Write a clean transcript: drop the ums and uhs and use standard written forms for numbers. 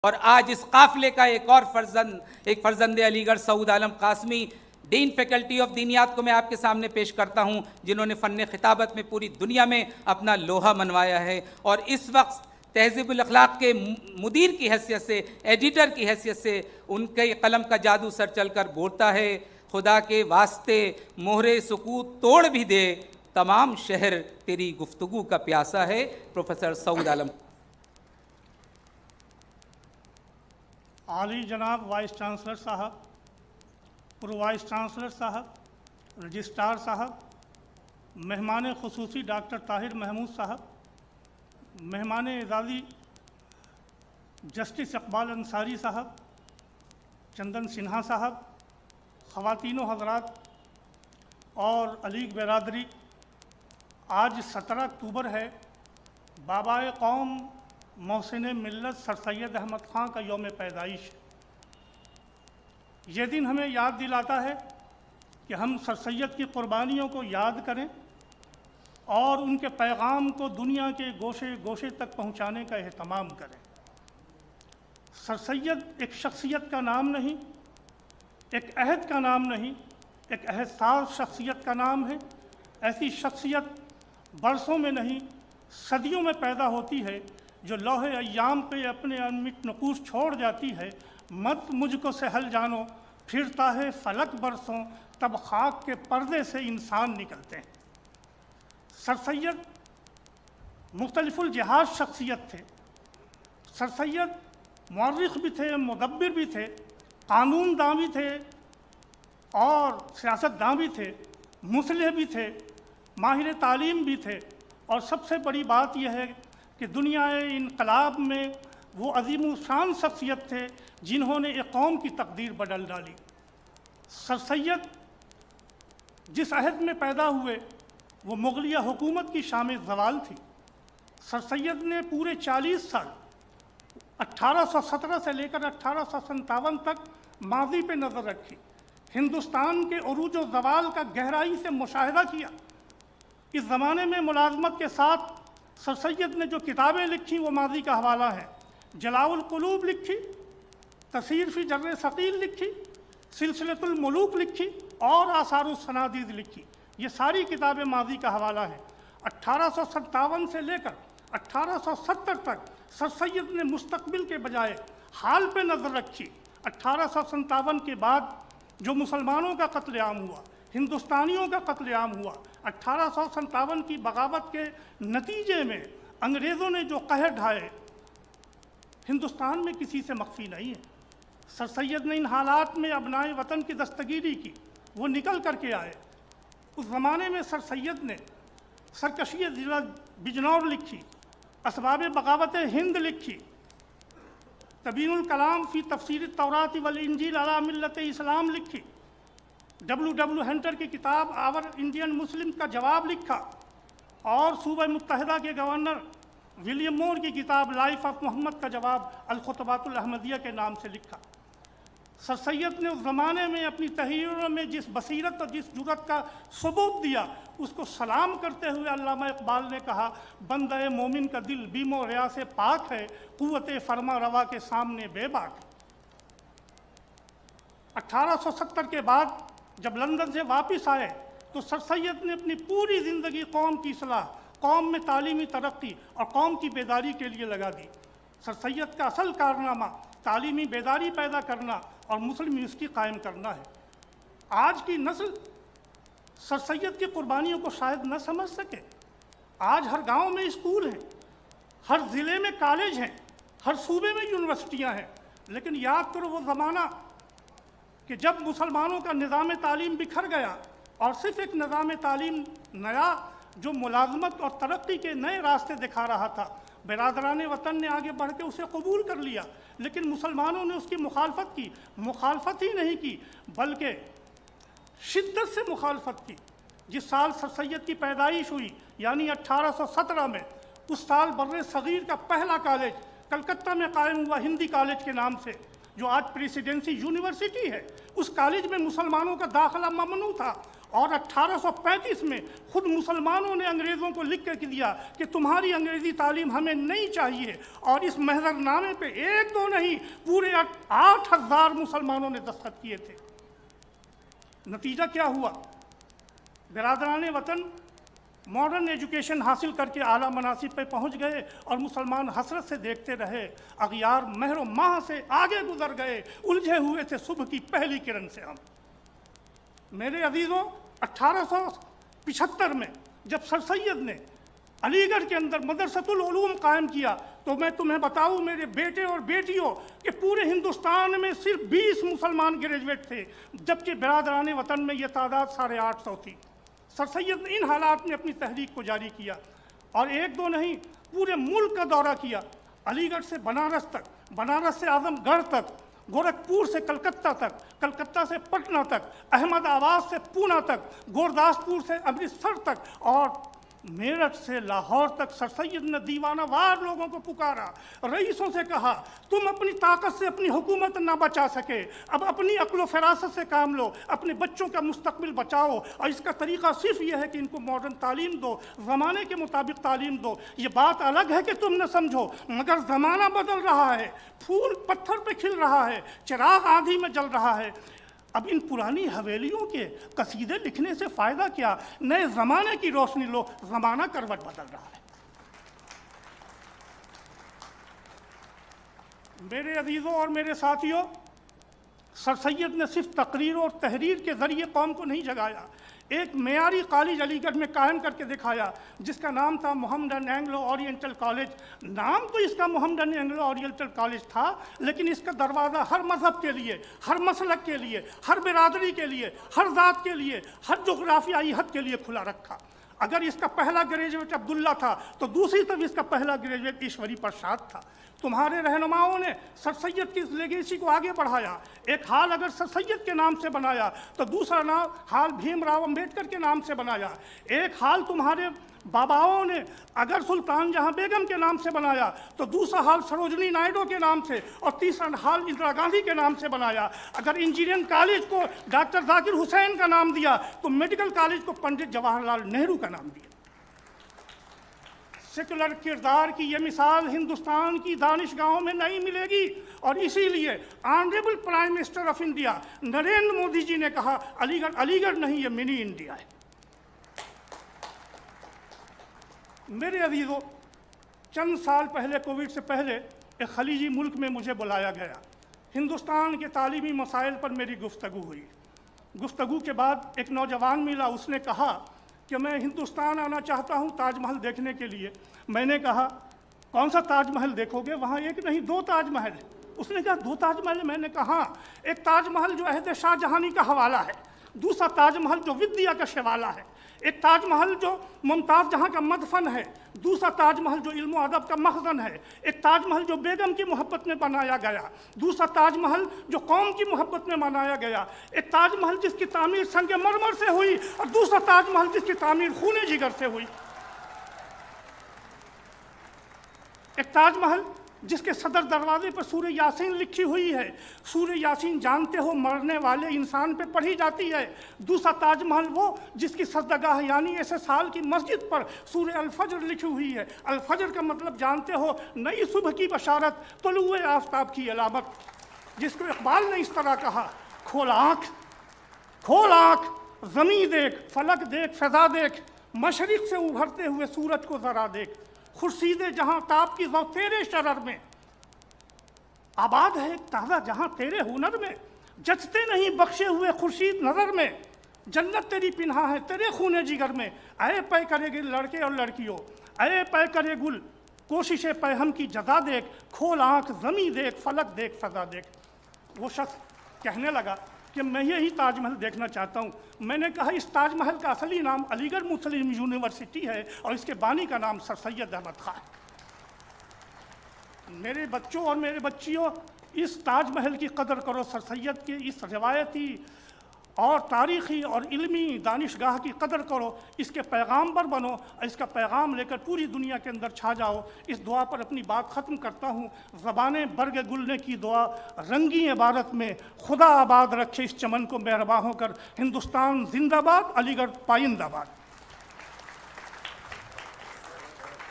اور آج اس قافلے کا ایک فرزند علی گڑھ سعود عالم قاسمی ڈین فیکلٹی آف دینیات کو میں آپ کے سامنے پیش کرتا ہوں، جنہوں نے فن خطابت میں پوری دنیا میں اپنا لوہا منوایا ہے، اور اس وقت تہذیب الاخلاق کے مدیر کی حیثیت سے، ایڈیٹر کی حیثیت سے ان کے قلم کا جادو سر چل کر بولتا ہے، خدا کے واسطے مہر سکوت توڑ بھی دے، تمام شہر تیری گفتگو کا پیاسا ہے۔ پروفیسر سعود عالم۔ عالی جناب وائس چانسلر صاحب، پرو وائس چانسلر صاحب، رجسٹرار صاحب، مہمان خصوصی ڈاکٹر طاہر محمود صاحب، مہمان اعزازی جسٹس اقبال انصاری صاحب، چندن سنہا صاحب، خواتین و حضرات اور علیگ برادری، آج 17 اکتوبر ہے، بابائے قوم محسن ملت سر سید احمد خان کا یوم پیدائش ہے۔ یہ دن ہمیں یاد دلاتا ہے کہ ہم سر سید کی قربانیوں کو یاد کریں اور ان کے پیغام کو دنیا کے گوشے گوشے تک پہنچانے کا اہتمام کریں۔ سر سید ایک شخصیت کا نام نہیں، ایک عہد کا نام نہیں، ایک عہد ساز شخصیت کا نام ہے۔ ایسی شخصیت برسوں میں نہیں، صدیوں میں پیدا ہوتی ہے، جو لوح ایام پہ اپنے انمٹ نقوش چھوڑ جاتی ہے۔ مت مجھ کو سہل جانو، پھرتا ہے فلک برسوں، تب خاک کے پردے سے انسان نکلتے ہیں۔ سر سید مختلف الجہاز شخصیت تھے۔ سر سید مورخ بھی تھے، مدبر بھی تھے، قانون داں بھی تھے اور سیاست داں بھی تھے، مصلح بھی تھے، ماہر تعلیم بھی تھے، اور سب سے بڑی بات یہ ہے کہ دنیا انقلاب میں وہ عظیم الشان شخصیت تھے جنہوں نے ایک قوم کی تقدیر بدل ڈالی۔ سر سید جس عہد میں پیدا ہوئے وہ مغلیہ حکومت کی شام زوال تھی۔ سر سید نے پورے 40 سال 1817 سے لے کر 1857 تک ماضی پہ نظر رکھی، ہندوستان کے عروج و زوال کا گہرائی سے مشاہدہ کیا۔ اس زمانے میں ملازمت کے ساتھ سر سید نے جو کتابیں لکھی وہ ماضی کا حوالہ ہے۔ جلاء القلوب لکھی، تسیر فی جر ثقیل لکھی، سلسلۃ الملوک لکھی اور آثار الصنادید لکھی۔ یہ ساری کتابیں ماضی کا حوالہ ہیں۔ 1857 سے لے کر 1870 تک سر سید نے مستقبل کے بجائے حال پہ نظر رکھی۔ 1857 کے بعد جو مسلمانوں کا قتل عام ہوا، ہندوستانیوں کا قتل عام ہوا، 1857 کی بغاوت کے نتیجے میں انگریزوں نے جو قہر ڈھائے، ہندوستان میں کسی سے مخفی نہیں ہے۔ سر سید نے ان حالات میں ابنائے وطن کی دستگیری کی، وہ نکل کر کے آئے۔ اس زمانے میں سر سید نے سرکشی ضلع بجنور لکھی، اسباب بغاوت ہند لکھی، تبین الکلام فی تفسیر التوراۃ والانجیل علی ملت اسلام لکھی، ڈبلیو ہنٹر کی کتاب آور انڈین مسلم کا جواب لکھا، اور صوبہ متحدہ کے گورنر ولیم مور کی کتاب لائف آف محمد کا جواب الخطبات الاحمدیہ کے نام سے لکھا۔ سر سید نے اس زمانے میں اپنی تحریروں میں جس بصیرت اور جس جرأت کا ثبوت دیا، اس کو سلام کرتے ہوئے علامہ اقبال نے کہا، بندہ مومن کا دل بیم و ریا سے پاک ہے، قوت فرما روا کے سامنے بے باک۔ 1870 کے بعد جب لندن سے واپس آئے تو سر سید نے اپنی پوری زندگی قوم کی اصلاح، قوم میں تعلیمی ترقی اور قوم کی بیداری کے لیے لگا دی۔ سر سید کا اصل کارنامہ تعلیمی بیداری پیدا کرنا اور مسلم یونیورسٹی قائم کرنا ہے۔ آج کی نسل سر سید کی قربانیوں کو شاید نہ سمجھ سکے۔ آج ہر گاؤں میں اسکول ہیں، ہر ضلع میں کالج ہیں، ہر صوبے میں یونیورسٹیاں ہیں، لیکن یاد کرو وہ زمانہ کہ جب مسلمانوں کا نظام تعلیم بکھر گیا اور صرف ایک نظام تعلیم نیا جو ملازمت اور ترقی کے نئے راستے دکھا رہا تھا، برادران وطن نے آگے بڑھ کے اسے قبول کر لیا، لیکن مسلمانوں نے اس کی مخالفت کی۔ مخالفت ہی نہیں کی بلکہ شدت سے مخالفت کی۔ جس سال سر سید کی پیدائش ہوئی یعنی 1817 میں، اس سال بر صغیر کا پہلا کالج کلکتہ میں قائم ہوا، ہندی کالج کے نام سے، جو آج پریسیڈنسی یونیورسٹی ہے۔ اس کالج میں مسلمانوں کا داخلہ ممنوع تھا، اور 1835 میں خود مسلمانوں نے انگریزوں کو لکھ کے دیا کہ تمہاری انگریزی تعلیم ہمیں نہیں چاہیے، اور اس محضر نامے پہ ایک دو نہیں پورے 8000 مسلمانوں نے دستخط کیے تھے۔ نتیجہ کیا ہوا؟ برادران وطن ماڈرن ایجوکیشن حاصل کر کے اعلیٰ مناصب پہ پہنچ گئے، اور مسلمان حسرت سے دیکھتے رہے، اغیار مہر و ماہ سے آگے گزر گئے، الجھے ہوئے تھے صبح کی پہلی کرن سے ہم۔ میرے عزیزوں، 1875 میں جب سر سید نے علی گڑھ کے اندر مدرسۃ العلوم قائم کیا، تو میں تمہیں بتاؤں میرے بیٹے اور بیٹیوں کہ پورے ہندوستان میں صرف 20 مسلمان گریجویٹ تھے، جبکہ برادران وطن میں یہ تعداد 850 تھی۔ سر سید نے ان حالات میں اپنی تحریک کو جاری کیا، اور ایک دو نہیں پورے ملک کا دورہ کیا، علی گڑھ سے بنارس تک، بنارس سے اعظم گڑھ تک، گورکھپور سے کلکتہ تک، کلکتہ سے پٹنہ تک، احمد آباد سے پونہ تک، گورداسپور سے امرتسر تک، اور میرٹھ سے لاہور تک سر سید نے دیوانہ وار لوگوں کو پکارا، رئیسوں سے کہا تم اپنی طاقت سے اپنی حکومت نہ بچا سکے، اب اپنی عقل و فراست سے کام لو، اپنے بچوں کا مستقبل بچاؤ، اور اس کا طریقہ صرف یہ ہے کہ ان کو ماڈرن تعلیم دو، زمانے کے مطابق تعلیم دو۔ یہ بات الگ ہے کہ تم نہ سمجھو، مگر زمانہ بدل رہا ہے، پھول پتھر پہ کھل رہا ہے، چراغ آندھی میں جل رہا ہے۔ اب ان پرانی حویلیوں کے قصیدے لکھنے سے فائدہ کیا؟ نئے زمانے کی روشنی لو، زمانہ کروٹ بدل رہا ہے۔ میرے عزیزوں اور میرے ساتھیوں، سر سید نے صرف تقریروں اور تحریر کے ذریعے قوم کو نہیں جگایا، ایک معیاری کالج علی گڑھ میں قائم کر کے دکھایا جس کا نام تھا محمدن اینگلو اورینٹل کالج۔ نام تو اس کا محمدن اینگلو اورینٹل کالج تھا، لیکن اس کا دروازہ ہر مذہب کے لیے، ہر مسلک کے لیے، ہر برادری کے لیے، ہر ذات کے لیے، ہر جغرافیائی حد کے لیے کھلا رکھا۔ اگر اس کا پہلا گریجویٹ عبداللہ تھا تو دوسری طرف اس کا پہلا گریجویٹ ایشوری پرساد تھا۔ تمہارے رہنماؤں نے سر سید کی اس لیگیسی کو آگے بڑھایا۔ ایک ہال اگر سر سید کے نام سے بنایا تو دوسرا نام ہال بھیم راؤ امبیڈکر کے نام سے بنایا۔ ایک ہال تمہارے باباؤں نے اگر سلطان جہاں بیگم کے نام سے بنایا تو دوسرا ہال سروجنی نائیڈو کے نام سے، اور تیسرا ہال اندرا گاندھی کے نام سے بنایا۔ اگر انجینئرنگ کالج کو ڈاکٹر ذاکر حسین کا نام دیا تو میڈیکل کالج کو پنڈت جواہر لال نہرو کا نام دیا۔ سیکولر کردار کی یہ مثال ہندوستان کی دانشگاہوں میں نہیں ملے گی، اور اسی لیے honourable prime minister of India Narendra Modi ji نے کہا علی گڑھ نہیں، یہ منی انڈیا ہے۔ میرے عزیزوں، چند سال پہلے کووڈ سے پہلے ایک خلیجی ملک میں مجھے بلایا گیا، ہندوستان کے تعلیمی مسائل پر میری گفتگو ہوئی۔ گفتگو کے بعد ایک نوجوان ملا، اس نے کہا کہ میں ہندوستان آنا چاہتا ہوں تاج محل دیکھنے کے لیے۔ میں نے کہا کون سا تاج محل دیکھو گے؟ وہاں ایک نہیں 2 تاج محل ہے۔ اس نے کہا 2 تاج محل؟ میں نے کہا ایک تاج محل جو عہد شاہ جہانی کا حوالہ ہے، دوسرا تاج محل جو ودیا کا شوالا ہے، ایک تاج محل جو ممتاز جہاں کا مدفن ہے، دوسرا تاج محل جو علم و ادب کا مخزن ہے، ایک تاج محل جو بیگم کی محبت میں بنایا گیا، دوسرا تاج محل جو قوم کی محبت میں بنایا گیا، ایک تاج محل جس کی تعمیر سنگ مرمر سے ہوئی، اور دوسرا تاج محل جس کی تعمیر خون جگر سے ہوئی۔ ایک تاج محل جس کے صدر دروازے پر سورہ یاسین لکھی ہوئی ہے، سورہ یاسین جانتے ہو مرنے والے انسان پہ پڑھی جاتی ہے۔ دوسرا تاج محل وہ جس کی سجدگاہ یعنی ایسے سال کی مسجد پر سورہ الفجر لکھی ہوئی ہے۔ الفجر کا مطلب جانتے ہو نئی صبح کی بشارت، طلوع آفتاب کی علامت، جس کو اقبال نے اس طرح کہا کھول آنکھ، کھول آنکھ، زمین دیکھ، فلک دیکھ، فضا دیکھ، مشرق سے ابھرتے ہوئے سورج کو ذرا دیکھ، خورشید جہاں تاب کی ضو تیرے شرر میں، آباد ہے ایک تازہ جہاں تیرے ہنر میں، جچتے نہیں بخشے ہوئے خورشید نظر میں، جنت تیری پنہا ہے تیرے خون جگر میں، اے پے کرے گل لڑکے اور لڑکیوں، اے پے کرے گل کوشش پے ہم کی جزا دیکھ، کھول آنکھ، زمین دیکھ، فلک دیکھ، فضا دیکھ۔ وہ شخص کہنے لگا کہ میں یہی تاج محل دیکھنا چاہتا ہوں۔ میں نے کہا اس تاج محل کا اصلی نام علی گڑھ مسلم یونیورسٹی ہے، اور اس کے بانی کا نام سر سید احمد خان ہے۔ میرے بچوں اور میرے بچیوں، اس تاج محل کی قدر کرو، سر سید کی اس روایتی اور تاریخی اور علمی دانشگاہ کی قدر کرو، اس کے پیغامبر بنو، اس کا پیغام لے کر پوری دنیا کے اندر چھا جاؤ۔ اس دعا پر اپنی بات ختم کرتا ہوں۔ زبانیں برگ گلنے کی دعا رنگی عبارت میں، خدا آباد رکھے اس چمن کو مہرباں ہو کر۔ ہندوستان زندہ باد، علی گڑھ پائندہ باد۔